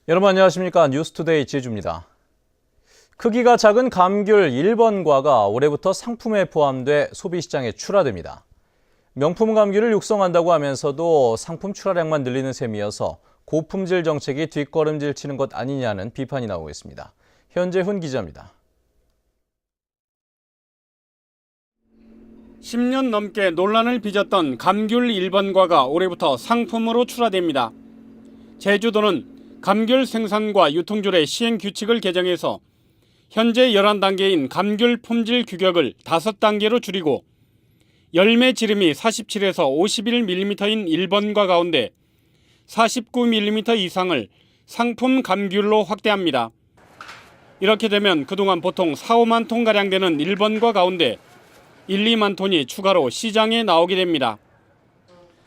여러분 안녕하십니까. 뉴스투데이 제주입니다. 크기가 작은 감귤 1번과가 올해부터 상품에 포함돼 소비시장에 출하됩니다. 명품 감귤을 육성한다고 하면서도 상품 출하량만 늘리는 셈이어서 고품질 정책이 뒷걸음질 치는 것 아니냐는 비판이 나오고 있습니다. 현재훈 기자입니다. 10년 넘게 논란을 빚었던 감귤 1번과가 올해부터 상품으로 출하됩니다. 제주도는 감귤 생산과 유통줄의 시행 규칙을 개정해서 현재 11단계인 감귤 품질 규격을 5단계로 줄이고 열매 지름이 47에서 51mm인 1번과 가운데 49mm 이상을 상품 감귤로 확대합니다. 이렇게 되면 그동안 보통 4, 5만 톤가량 되는 1번과 가운데 1, 2만 톤이 추가로 시장에 나오게 됩니다.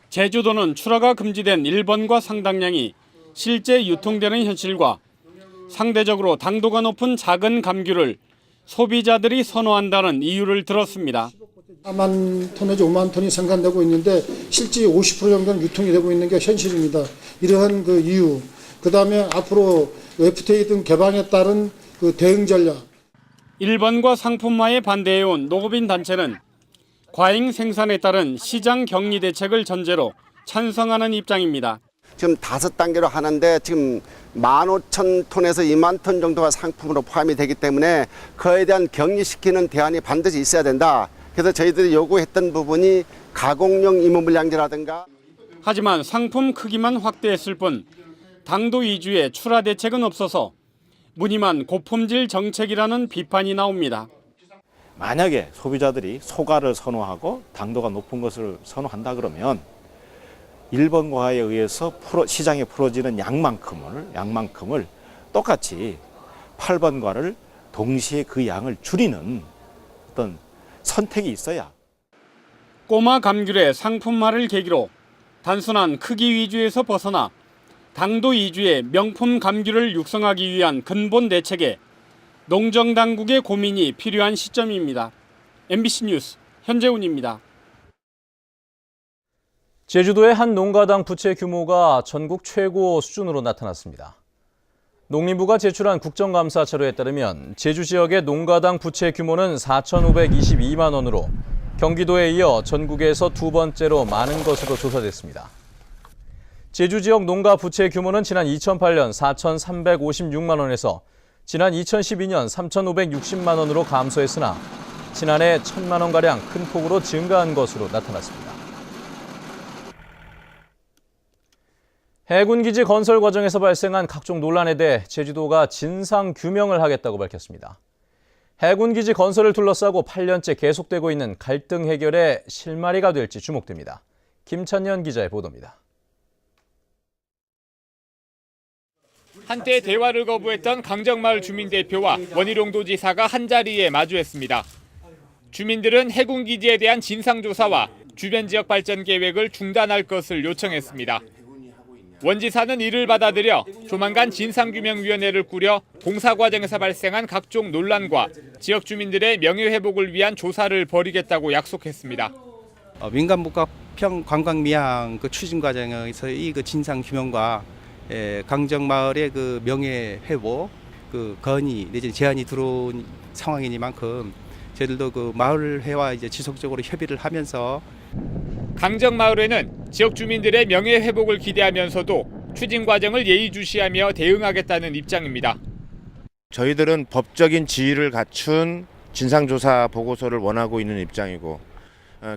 제주도는 출하가 금지된 1번과 상당량이 실제 유통되는 현실과 상대적으로 당도가 높은 작은 감귤을 소비자들이 선호한다는 이유를 들었습니다. 4만 톤 내지 5만 톤이 생산되고 있는데 실제 50% 정도는 유통이 되고 있는 게 현실입니다. 이러한 그 이유, 그다음에 앞으로 FTA 등 개방에 따른 그 대응 전략. 1번과 상품화에 반대해온 농업인 단체는 과잉 생산에 따른 시장 격리 대책을 전제로 찬성하는 입장입니다. 지금 5단계로 하는데 지금 15,000톤에서 2만 톤 정도가 상품으로 포함이 되기 때문에 그에 대한 격리시키는 대안이 반드시 있어야 된다. 그래서 저희들이 요구했던 부분이 가공용 임무물량제라든가. 하지만 상품 크기만 확대했을 뿐 당도 위주의 출하 대책은 없어서 무늬만 고품질 정책이라는 비판이 나옵니다. 만약에 소비자들이 소가를 선호하고 당도가 높은 것을 선호한다 그러면 1번 과에 의해서 시장에 풀어지는 양만큼을 똑같이 8번 과를 동시에 그 양을 줄이는 어떤 선택이 있어야. 꼬마 감귤의 상품화를 계기로 단순한 크기 위주에서 벗어나 당도 위주의 명품 감귤을 육성하기 위한 근본 대책에 농정당국의 고민이 필요한 시점입니다. MBC 뉴스 현재훈입니다. 제주도의 한 농가당 부채 규모가 전국 최고 수준으로 나타났습니다. 농림부가 제출한 국정감사 자료에 따르면 제주 지역의 농가당 부채 규모는 4,522만 원으로 경기도에 이어 전국에서 두 번째로 많은 것으로 조사됐습니다. 제주 지역 농가 부채 규모는 지난 2008년 4,356만 원에서 지난 2012년 3,560만 원으로 감소했으나 지난해 1,000만 원가량 큰 폭으로 증가한 것으로 나타났습니다. 해군기지 건설 과정에서 발생한 각종 논란에 대해 제주도가 진상 규명을 하겠다고 밝혔습니다. 해군기지 건설을 둘러싸고 8년째 계속되고 있는 갈등 해결의 실마리가 될지 주목됩니다. 김찬년 기자의 보도입니다. 한때 대화를 거부했던 강정마을 주민대표와 원희룡 도지사가 한자리에 마주했습니다. 주민들은 해군기지에 대한 진상조사와 주변 지역 발전 계획을 중단할 것을 요청했습니다. 원 지사는 이를 받아들여 조만간 진상규명위원회를 꾸려 공사 과정에서 발생한 각종 논란과 지역 주민들의 명예회복을 위한 조사를 벌이겠다고 약속했습니다. 민간 목가평 관광미항 추진 과정에서의 진상규명과 강정마을의 명예회복 건의 내지 제안이 들어온 상황이니만큼 저희들도 마을회와 지속적으로 협의를 하면서 강정마을회는 지역 주민들의 명예회복을 기대하면서도 추진 과정을 예의주시하며 대응하겠다는 입장입니다. 저희들은 법적인 지위를 갖춘 진상조사 보고서를 원하고 있는 입장이고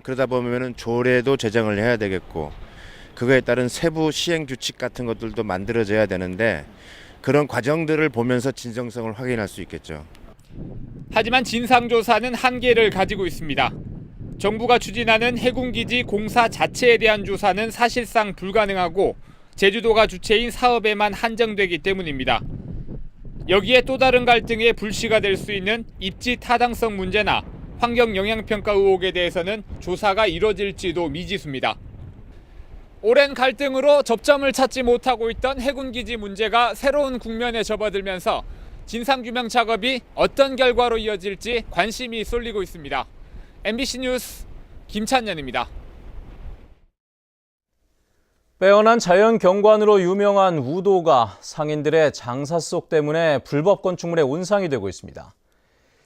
그러다 보면 조례도 제정을 해야 되겠고 그거에 따른 세부 시행 규칙 같은 것들도 만들어져야 되는데 그런 과정들을 보면서 진정성을 확인할 수 있겠죠. 하지만 진상조사는 한계를 가지고 있습니다. 정부가 추진하는 해군기지 공사 자체에 대한 조사는 사실상 불가능하고 제주도가 주체인 사업에만 한정되기 때문입니다. 여기에 또 다른 갈등의 불씨가 될 수 있는 입지 타당성 문제나 환경 영향평가 의혹에 대해서는 조사가 이뤄질지도 미지수입니다. 오랜 갈등으로 접점을 찾지 못하고 있던 해군기지 문제가 새로운 국면에 접어들면서 진상규명 작업이 어떤 결과로 이어질지 관심이 쏠리고 있습니다. MBC 뉴스 김찬년입니다. 빼어난 자연 경관으로 유명한 우도가 상인들의 장사 속 때문에 불법 건축물의 온상이 되고 있습니다.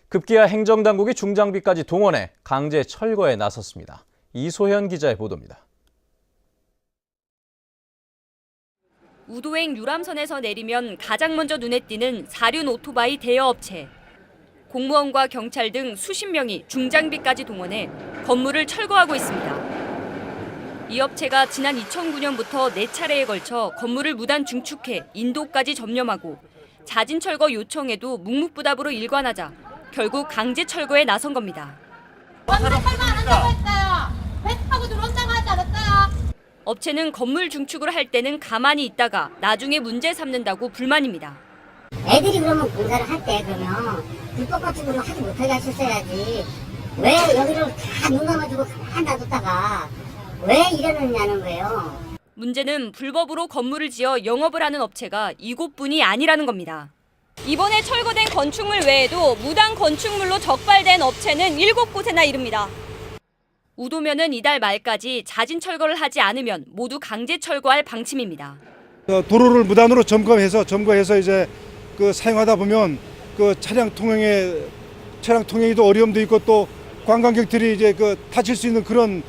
급기야 행정당국이 중장비까지 동원해 강제 철거에 나섰습니다. 이소현 기자의 보도입니다. 우도행 유람선에서 내리면 가장 먼저 눈에 띄는 사륜 오토바이 대여 업체. 공무원과 경찰 등 수십 명이 중장비까지 동원해 건물을 철거하고 있습니다. 이 업체가 지난 2009년부터 4차례에 걸쳐 건물을 무단 중축해 인도까지 점령하고 자진 철거 요청에도 묵묵부답으로 일관하자 결국 강제 철거에 나선 겁니다. 철거 안 한다고 했어요. 배 타고 들어온다고 하지 않았어요? 업체는 건물 중축을 할 때는 가만히 있다가 나중에 문제 삼는다고 불만입니다. 애들이 그러면 공사를 할 때 그러면 불법 건축으로 하지 못하게 하셨어야지. 왜 여기를 다 눈 감아주고 가만 놔뒀다가 왜 이러느냐는 거예요. 문제는 불법으로 건물을 지어 영업을 하는 업체가 이곳뿐이 아니라는 겁니다. 이번에 철거된 건축물 외에도 무단 건축물로 적발된 업체는 7곳에나 이릅니다. 우도면은 이달 말까지 자진 철거를 하지 않으면 모두 강제 철거할 방침입니다. 도로를 무단으로 점거해서 이제 그 사용하다 보면 그 차량 통행에도 어려움도 있고 또 관광객들이 이제 그 다칠 수 있는 그런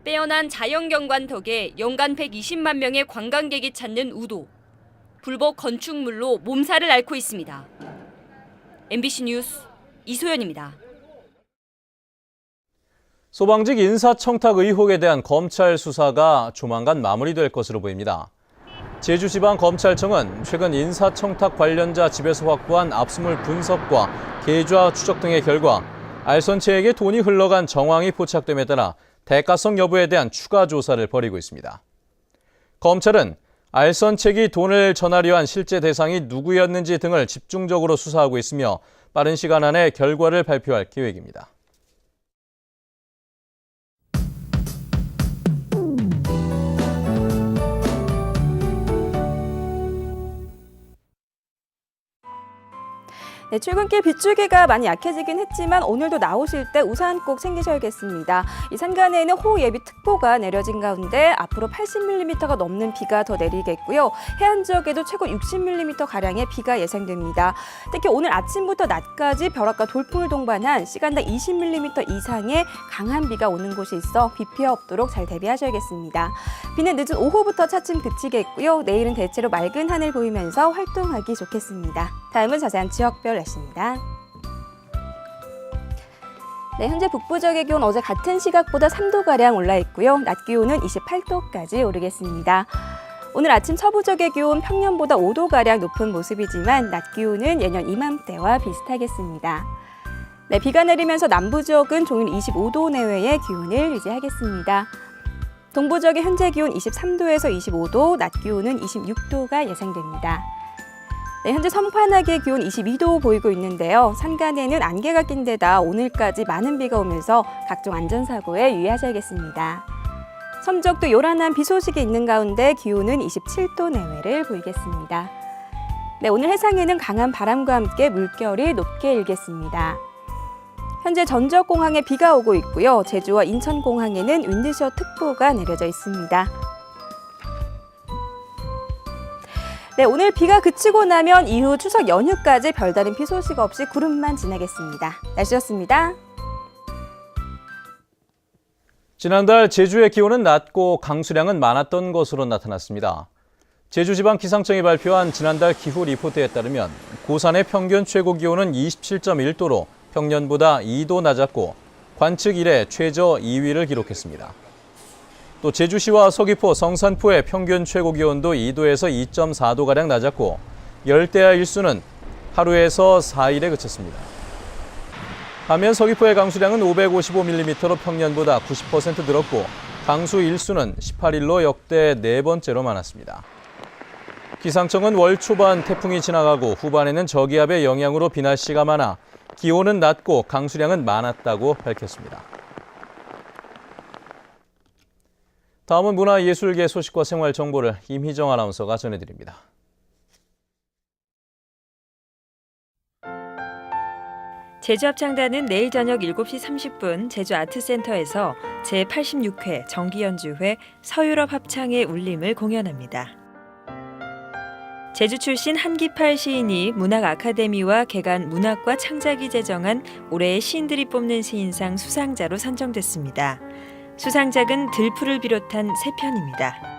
빼어난 자연경관 덕에 연간 120만 명의 관광객이 찾는 우도. 불법 건축물로 몸살을 앓고 있습니다. MBC 뉴스 이소연입니다. 소방직 인사청탁 의혹에 대한 검찰 수사가 조만간 마무리될 것으로 보입니다. 제주지방검찰청은 최근 인사청탁 관련자 집에서 확보한 압수물 분석과 계좌 추적 등의 결과 알선체에게 돈이 흘러간 정황이 포착됨에 따라 대가성 여부에 대한 추가 조사를 벌이고 있습니다. 검찰은 알선책이 돈을 전하려 한 실제 대상이 누구였는지 등을 집중적으로 수사하고 있으며 빠른 시간 안에 결과를 발표할 계획입니다. 네, 출근길 빗줄기가 많이 약해지긴 했지만 오늘도 나오실 때 우산 꼭 챙기셔야겠습니다. 이 산간에는 호우예비특보가 내려진 가운데 앞으로 80mm가 넘는 비가 더 내리겠고요. 해안 지역에도 최고 60mm가량의 비가 예상됩니다. 특히 오늘 아침부터 낮까지 벼락과 돌풍을 동반한 시간당 20mm 이상의 강한 비가 오는 곳이 있어 비 피해 없도록 잘 대비하셔야겠습니다. 비는 늦은 오후부터 차츰 그치겠고요. 내일은 대체로 맑은 하늘 보이면서 활동하기 좋겠습니다. 다음은 자세한 지역별 날씨입니다. 네, 현재 북부 지역의 기온 어제 같은 시각보다 3도가량 올라 있고요. 낮 기온은 28도까지 오르겠습니다. 오늘 아침 서부 지역의 기온 평년보다 5도가량 높은 모습이지만 낮 기온은 예년 이맘때와 비슷하겠습니다. 네, 비가 내리면서 남부 지역은 종일 25도 내외의 기온을 유지하겠습니다. 동부 지역의 현재 기온 23도에서 25도, 낮 기온은 26도가 예상됩니다. 네, 현재 섬판악의 기온 22도 보이고 있는데요. 산간에는 안개가 낀 데다 오늘까지 많은 비가 오면서 각종 안전사고에 유의하셔야겠습니다. 섬 지역도 요란한 비 소식이 있는 가운데 기온은 27도 내외를 보이겠습니다. 네, 오늘 해상에는 강한 바람과 함께 물결이 높게 일겠습니다. 현재 전 지역공항에 비가 오고 있고요. 제주와 인천공항에는 윈드시어 특보가 내려져 있습니다. 네, 오늘 비가 그치고 나면 이후 추석 연휴까지 별다른 비 소식 없이 구름만 지나겠습니다. 날씨였습니다. 지난달 제주의 기온은 낮고 강수량은 많았던 것으로 나타났습니다. 제주지방기상청이 발표한 지난달 기후 리포트에 따르면 고산의 평균 최고 기온은 27.1도로 평년보다 2도 낮았고 관측 이래 최저 2위를 기록했습니다. 또 제주시와 서귀포, 성산포의 평균 최고 기온도 2도에서 2.4도가량 낮았고 열대야 일수는 하루에서 4일에 그쳤습니다. 반면 서귀포의 강수량은 555mm로 평년보다 90% 늘었고 강수 일수는 18일로 역대 4번째로 많았습니다. 기상청은 월 초반 태풍이 지나가고 후반에는 저기압의 영향으로 비 날씨가 많아 기온은 낮고 강수량은 많았다고 밝혔습니다. 다음은 문화예술계 소식과 생활 정보를 임희정 아나운서가 전해드립니다. 제주합창단은 내일 저녁 7시 30분 제주아트센터에서 제86회 정기연주회 서유럽 합창의 울림을 공연합니다. 제주 출신 한기팔 시인이 문학아카데미와 개간 문학과 창작이 제정한 올해의 시인들이 뽑는 시인상 수상자로 선정됐습니다. 수상작은 들풀을 비롯한 3편입니다.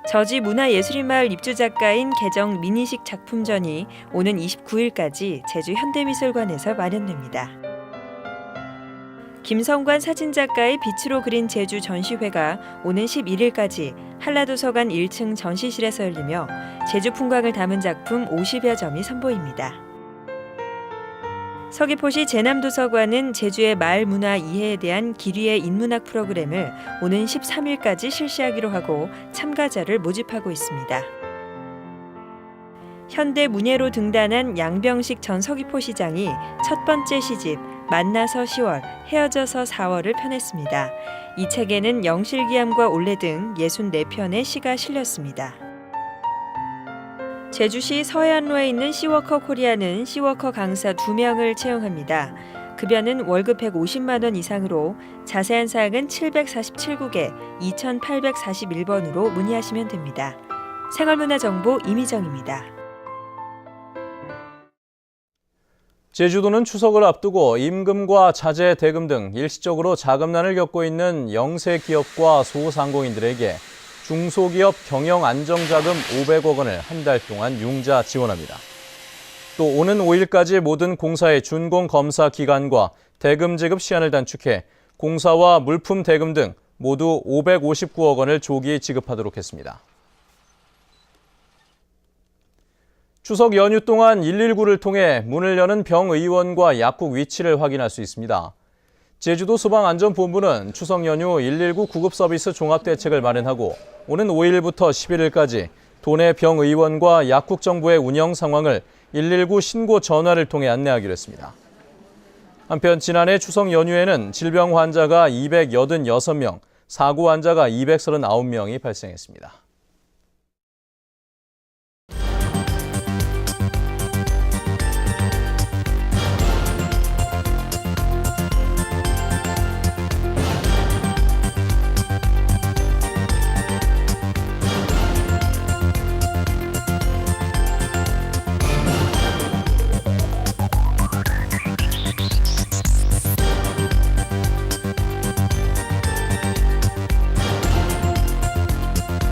저지 문화예술인마을 입주작가인 개정 미니식 작품전이 오는 29일까지 제주 현대미술관에서 마련됩니다. 김성관 사진작가의 빛으로 그린 제주 전시회가 오는 11일까지 한라도서관 1층 전시실에서 열리며 제주 풍광을 담은 작품 50여 점이 선보입니다. 서귀포시 제남도서관은 제주의 마을 문화 이해에 대한 기리의 인문학 프로그램을 오는 13일까지 실시하기로 하고 참가자를 모집하고 있습니다. 현대 문예로 등단한 양병식 전 서귀포시장이 첫 번째 시집 만나서 10월, 헤어져서 4월을 펴냈습니다. 이 책에는 영실기암과 올레 등 64편의 시가 실렸습니다. 제주시 서해안로에 있는 시워커 코리아는 시워커 강사 2명을 채용합니다. 급여는 월급 150만 원 이상으로 자세한 사항은 747국에 2841번으로 문의하시면 됩니다. 생활문화정보 이미정입니다. 제주도는 추석을 앞두고 임금과 자재, 대금 등 일시적으로 자금난을 겪고 있는 영세 기업과 소상공인들에게 중소기업 경영안정자금 500억 원을 한 달 동안 융자 지원합니다. 또 오는 5일까지 모든 공사의 준공 검사 기간과 대금 지급 시한을 단축해 공사와 물품 대금 등 모두 559억 원을 조기 지급하도록 했습니다. 추석 연휴 동안 119를 통해 문을 여는 병의원과 약국 위치를 확인할 수 있습니다. 제주도 소방안전본부는 추석 연휴 119 구급서비스 종합대책을 마련하고 오는 5일부터 11일까지 도내 병의원과 약국 정보의 운영 상황을 119 신고 전화를 통해 안내하기로 했습니다. 한편 지난해 추석 연휴에는 질병 환자가 286명, 사고 환자가 239명이 발생했습니다.